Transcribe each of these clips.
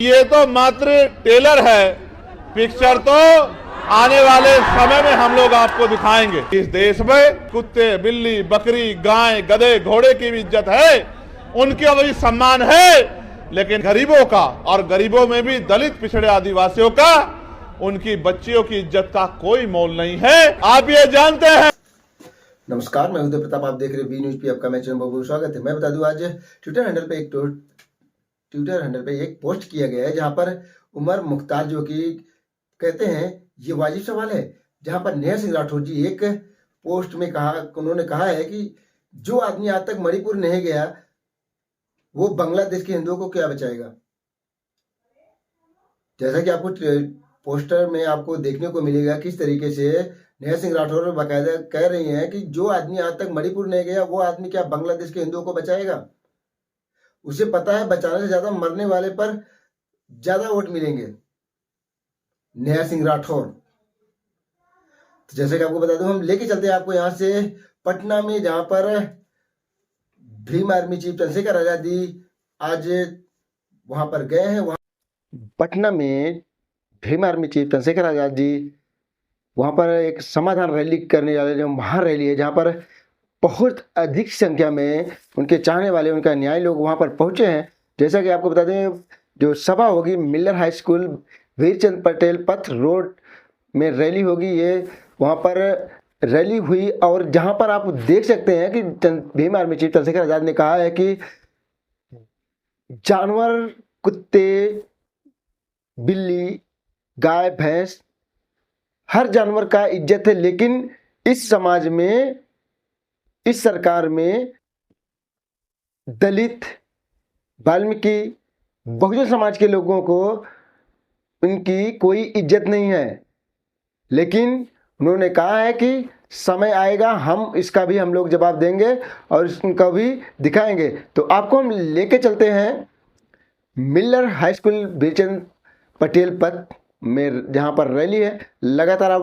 ये तो मात्र टेलर है, पिक्चर तो आने वाले समय में हम लोग आपको दिखाएंगे। इस देश में कुत्ते, बिल्ली, बकरी, गाय, गधे, घोड़े की भी इज्जत है, उनका भी सम्मान है, लेकिन गरीबों का, और गरीबों में भी दलित, पिछड़े, आदिवासियों का, उनकी बच्चियों की इज्जत का कोई मोल नहीं है। आप ये जानते हैं। नमस्कार, मैं उदय प्रताप, आप देख रहे हैं बी न्यूज पी। आपका मैं चैनल बहुत स्वागत है। मैं बता दूं, आज ट्विटर हैंडल पे एक पोस्ट किया गया है जहां पर उमर मुख्तार जो कि कहते हैं ये वाजिब सवाल है, जहां पर नेहा सिंह राठौर जी एक पोस्ट में उन्होंने कहा है कि जो आदमी आज तक मणिपुर नहीं गया वो बांग्लादेश के हिंदुओं को क्या बचाएगा। जैसा कि आपको पोस्टर में आपको देखने को मिलेगा किस तरीके से नेहा सिंह राठौर बाकायदा कह रही हैं कि जो आदमी आज तक मणिपुर नहीं गया वो आदमी क्या बांग्लादेश के हिंदुओं को बचाएगा। उसे पता है बचाने से ज्यादा मरने वाले पर ज्यादा वोट मिलेंगे। नेहा सिंह राठौर, तो जैसे कि आपको बता दूं, हम लेके चलते हैं आपको यहाँ से पटना में, जहां पर भीम आर्मी चीफ चंद्रशेखर आजादी आज वहां पर गए हैं। वहां पटना में भीम आर्मी चीफ चंद्रशेखर आजाद जी वहां पर एक समाधान रैली करने वाले, जो महारैली है, जहां पर बहुत अधिक संख्या में उनके चाहने वाले, उनका न्याय लोग वहां पर पहुंचे हैं। जैसा कि आपको बता दें, जो सभा होगी Miller high school Virchand Patel पथ रोड में रैली होगी। ये वहां पर रैली हुई और जहां पर आप देख सकते हैं कि भीम आर्मी चीफ चंद्रशेखर आजाद ने कहा है कि जानवर, कुत्ते, बिल्ली, गाय, भैंस, हर जानवर का इज्जत है, लेकिन इस समाज में, इस सरकार में दलित, वाल्मीकि, बहुजन समाज के लोगों को उनकी कोई इज्जत नहीं है। लेकिन उन्होंने कहा है कि समय आएगा, हम लोग जवाब देंगे और उनका भी दिखाएंगे। तो आपको हम लेके चलते हैं Miller high school Virchand Patel पथ में, जहां पर रैली है। लगातार आप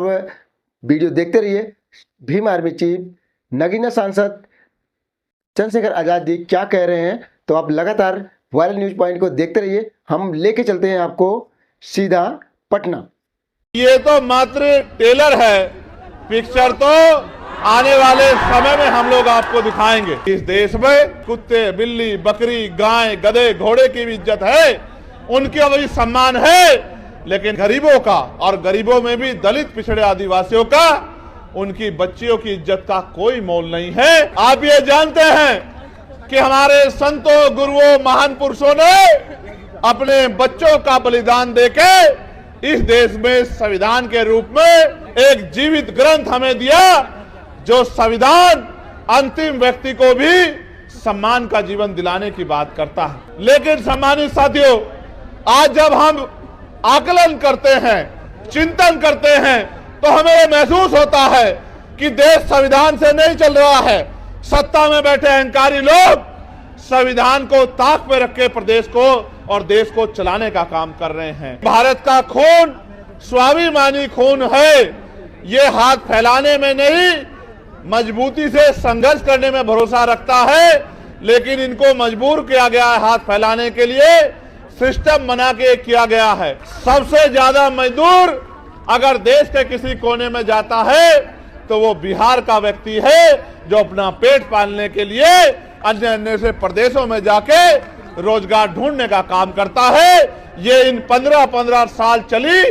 वीडियो देखते रहिए। भीम आर्मी चीफ, नगीना सांसद चंद्रशेखर आजाद जी क्या कह रहे हैं, तो आप लगातार वायरल न्यूज पॉइंट को देखते रहिए। हम लेके चलते हैं आपको सीधा पटना। ये तो मात्र टेलर है, पिक्चर तो आने वाले समय में हम लोग आपको दिखाएंगे। इस देश में कुत्ते, बिल्ली, बकरी, गाय, गधे, घोड़े की भी इज्जत है, उनका भी सम्मान है, लेकिन गरीबों का, और गरीबों में भी दलित, पिछड़े, आदिवासियों का, उनकी बच्चियों की इज्जत का कोई मोल नहीं है। आप ये जानते हैं कि हमारे संतों, गुरुओं, महान पुरुषों ने अपने बच्चों का बलिदान देके इस देश में संविधान के रूप में एक जीवित ग्रंथ हमें दिया, जो संविधान अंतिम व्यक्ति को भी सम्मान का जीवन दिलाने की बात करता है। लेकिन सम्मानित साथियों, आज जब हम आकलन करते हैं, चिंतन करते हैं, तो हमें ये महसूस होता है कि देश संविधान से नहीं चल रहा है। सत्ता में बैठे अहंकारी लोग संविधान को ताक पे रख के प्रदेश को और देश को चलाने का काम कर रहे हैं। भारत का खून स्वाभिमानी खून है, ये हाथ फैलाने में नहीं, मजबूती से संघर्ष करने में भरोसा रखता है, लेकिन इनको मजबूर किया गया है हाथ फैलाने के लिए, सिस्टम बना के किया गया है। सबसे ज्यादा मजदूर अगर देश के किसी कोने में जाता है तो वो बिहार का व्यक्ति है, जो अपना पेट पालने के लिए अन्य अन्य से प्रदेशों में जाके रोजगार ढूंढने का काम करता है। ये इन 15-15 साल चली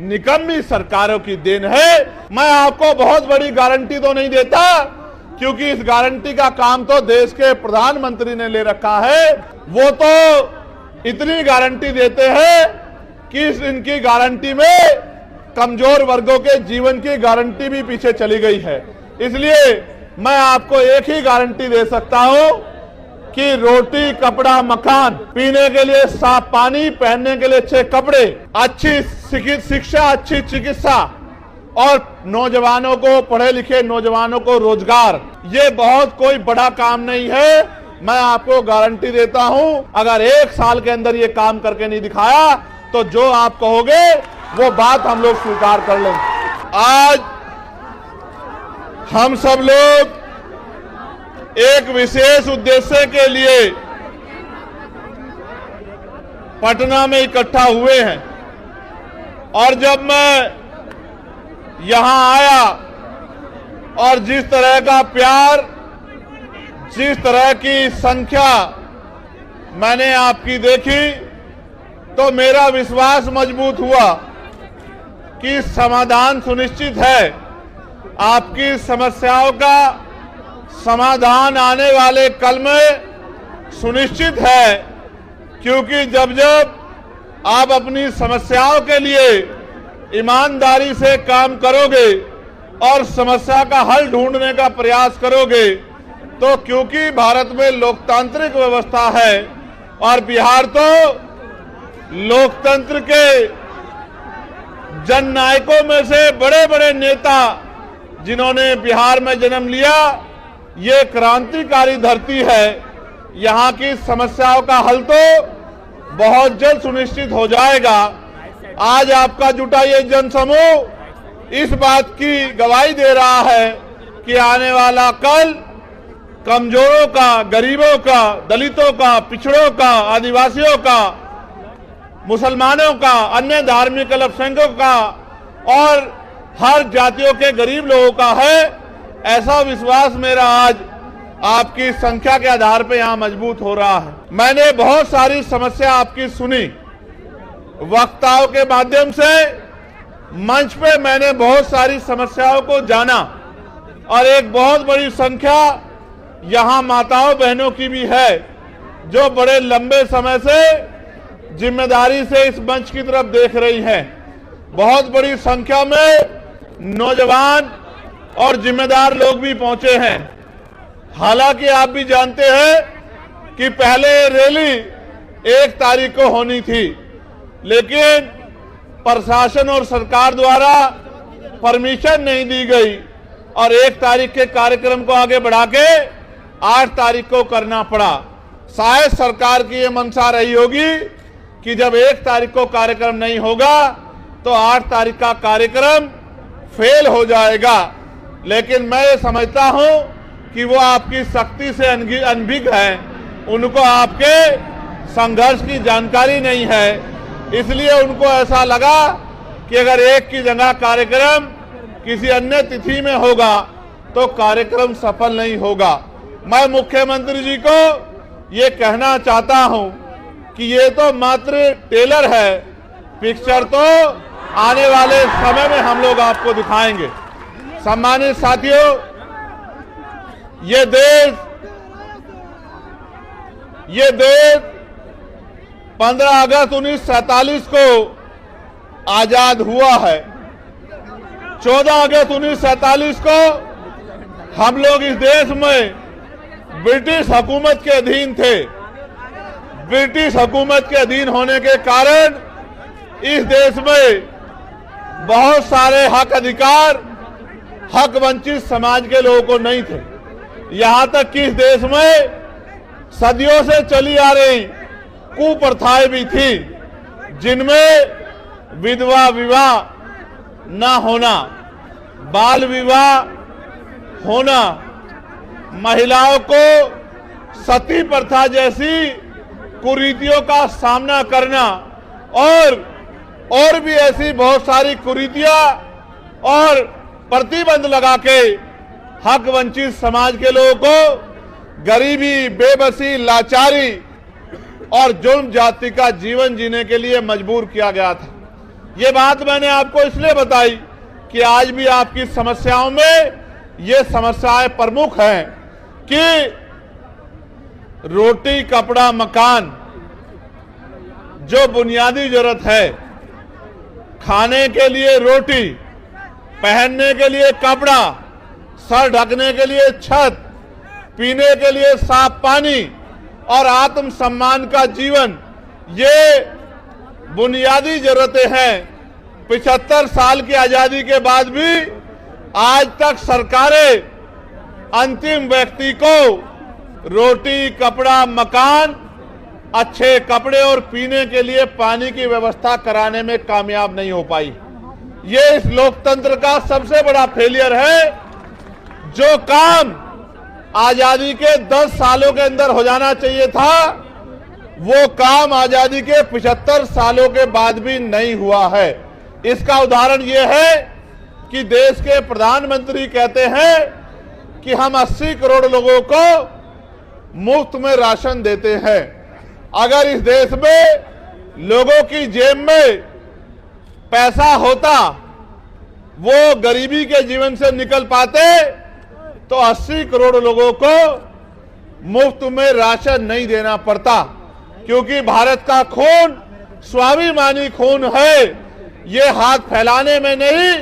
निकम्मी सरकारों की देन है। मैं आपको बहुत बड़ी गारंटी तो नहीं देता, क्योंकि इस गारंटी का काम तो देश के प्रधानमंत्री ने ले रखा है। वो तो इतनी गारंटी देते हैं कि इनकी गारंटी में कमजोर वर्गों के जीवन की गारंटी भी पीछे चली गई है। इसलिए मैं आपको एक ही गारंटी दे सकता हूं कि रोटी, कपड़ा, मकान, पीने के लिए साफ पानी, पहनने के लिए अच्छे कपड़े, अच्छी शिक्षा, अच्छी चिकित्सा, और नौजवानों को, पढ़े लिखे नौजवानों को रोजगार, ये बहुत कोई बड़ा काम नहीं है। मैं आपको गारंटी देता हूं, अगर 1 साल के अंदर ये काम करके नहीं दिखाया तो जो आप कहोगे वो बात हम लोग स्वीकार कर लेंगे। आज हम सब लोग एक विशेष उद्देश्य के लिए पटना में इकट्ठा हुए हैं और जब मैं यहां आया और जिस तरह का प्यार, जिस तरह की संख्या मैंने आपकी देखी, तो मेरा विश्वास मजबूत हुआ कि समाधान सुनिश्चित है। आपकी समस्याओं का समाधान आने वाले कल में सुनिश्चित है, क्योंकि जब जब आप अपनी समस्याओं के लिए ईमानदारी से काम करोगे और समस्या का हल ढूंढने का प्रयास करोगे, तो क्योंकि भारत में लोकतांत्रिक व्यवस्था है और बिहार तो लोकतंत्र के जननायकों में से बड़े बड़े नेता जिन्होंने बिहार में जन्म लिया, ये क्रांतिकारी धरती है। यहाँ की समस्याओं का हल तो बहुत जल्द सुनिश्चित हो जाएगा। आज आपका जुटा ये जनसमूह इस बात की गवाही दे रहा है कि आने वाला कल कमजोरों का, गरीबों का, दलितों का, पिछड़ों का, आदिवासियों का, मुसलमानों का, अन्य धार्मिक अल्पसंख्यकों का और हर जातियों के गरीब लोगों का है। ऐसा विश्वास मेरा आज आपकी संख्या के आधार पर यहां मजबूत हो रहा है। मैंने बहुत सारी समस्या आपकी सुनी, वक्ताओं के माध्यम से मंच पे मैंने बहुत सारी समस्याओं को जाना और एक बहुत बड़ी संख्या यहां माताओं बहनों की भी है जो बड़े लंबे समय से जिम्मेदारी से इस मंच की तरफ देख रही हैं। बहुत बड़ी संख्या में नौजवान और जिम्मेदार लोग भी पहुंचे हैं। हालांकि आप भी जानते हैं कि पहले रैली 1 तारीख को होनी थी, लेकिन प्रशासन और सरकार द्वारा परमिशन नहीं दी गई और 1 तारीख के कार्यक्रम को आगे बढ़ा के 8 तारीख को करना पड़ा। शायद सरकार की ये मंशा रही होगी कि जब 1 तारीख को कार्यक्रम नहीं होगा तो 8 तारीख का कार्यक्रम फेल हो जाएगा। लेकिन मैं ये समझता हूं कि वो आपकी शक्ति से अनभिज्ञ हैं, उनको आपके संघर्ष की जानकारी नहीं है, इसलिए उनको ऐसा लगा कि अगर 1 की जगह कार्यक्रम किसी अन्य तिथि में होगा तो कार्यक्रम सफल नहीं होगा। मैं मुख्यमंत्री जी को ये कहना चाहता हूं कि ये तो मात्र टेलर है, पिक्चर तो आने वाले समय में हम लोग आपको दिखाएंगे। सम्मानित साथियों, ये देश 15 अगस्त 1947 को आजाद हुआ है। 14 अगस्त 1947 को हम लोग इस देश में ब्रिटिश हुकूमत के अधीन थे। ब्रिटिश हुकूमत के अधीन होने के कारण इस देश में बहुत सारे हक अधिकार हक वंचित समाज के लोगों को नहीं थे। यहां तक कि इस देश में सदियों से चली आ रही कुप्रथाएं भी थी, जिनमें विधवा विवाह न होना, बाल विवाह होना, महिलाओं को सती प्रथा जैसी कुरीतियों का सामना करना और भी ऐसी बहुत सारी कुरीतियां और प्रतिबंध लगा के हक वंचित समाज के लोगों को गरीबी, बेबसी, लाचारी और जुल्म जाति का जीवन जीने के लिए मजबूर किया गया था। ये बात मैंने आपको इसलिए बताई कि आज भी आपकी समस्याओं में ये समस्याएं प्रमुख हैं कि रोटी, कपड़ा, मकान जो बुनियादी जरूरत है, खाने के लिए रोटी, पहनने के लिए कपड़ा, सर ढकने के लिए छत, पीने के लिए साफ पानी और आत्म सम्मान का जीवन, ये बुनियादी जरूरतें हैं। 75 साल की आजादी के बाद भी आज तक सरकारें अंतिम व्यक्ति को रोटी, कपड़ा, मकान, अच्छे कपड़े और पीने के लिए पानी की व्यवस्था कराने में कामयाब नहीं हो पाई। ये इस लोकतंत्र का सबसे बड़ा फेलियर है। जो काम आजादी के 10 सालों के अंदर हो जाना चाहिए था, वो काम आजादी के 75 सालों के बाद भी नहीं हुआ है। इसका उदाहरण ये है कि देश के प्रधानमंत्री कहते हैं कि हम 80 करोड़ लोगों को मुफ्त में राशन देते हैं। अगर इस देश में लोगों की जेब में पैसा होता, वो गरीबी के जीवन से निकल पाते, तो 80 करोड़ लोगों को मुफ्त में राशन नहीं देना पड़ता। क्योंकि भारत का खून स्वाभिमानी खून है। ये हाथ फैलाने में नहीं,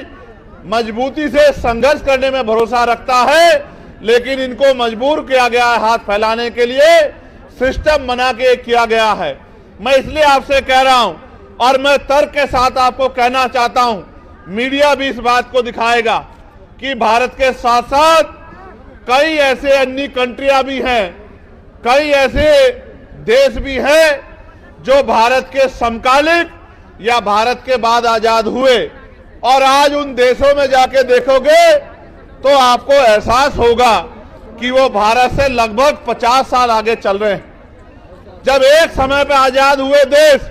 मजबूती से संघर्ष करने में भरोसा रखता है, लेकिन इनको मजबूर किया गया है हाथ फैलाने के लिए, सिस्टम बना के किया गया है। मैं इसलिए आपसे कह रहा हूं और मैं तर्क के साथ आपको कहना चाहता हूं, मीडिया भी इस बात को दिखाएगा कि भारत के साथ साथ कई ऐसे अन्य कंट्रियां भी हैं, कई ऐसे देश भी हैं जो भारत के समकालिक या भारत के बाद आजाद हुए, और आज उन देशों में जाके देखोगे तो आपको एहसास होगा कि वो भारत से लगभग 50 साल आगे चल रहे हैं। जब एक समय पे आजाद हुए देश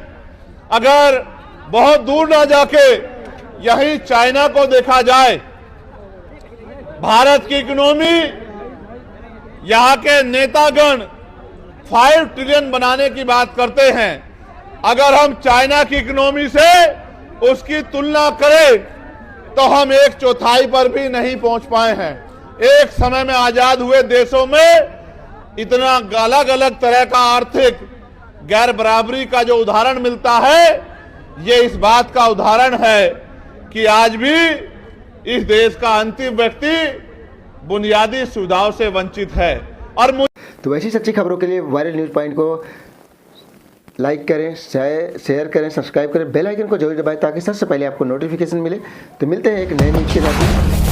अगर बहुत दूर ना जाके यही चाइना को देखा जाए, भारत की इकोनॉमी, यहां के नेतागण 5 ट्रिलियन बनाने की बात करते हैं। अगर हम चाइना की इकोनॉमी से उसकी तुलना करें तो हम 1/4 पर भी नहीं पहुंच पाए हैं। एक समय में आजाद हुए देशों में इतना अलग अलग तरह का आर्थिक गैर बराबरी का जो उदाहरण मिलता है, ये इस बात का उदाहरण है कि आज भी इस देश का अंतिम व्यक्ति बुनियादी सुविधाओं से वंचित है। और तो ऐसी सच्ची खबरों के लिए वायरल न्यूज़ पॉइंट को लाइक करें, शेयर करें, सब्सक्राइब करें, बेल आइकन को जरूर दबाएं ताकि सबसे पहले आपको नोटिफिकेशन मिले। तो मिलते हैं एक नए न्यूज़ के साथ।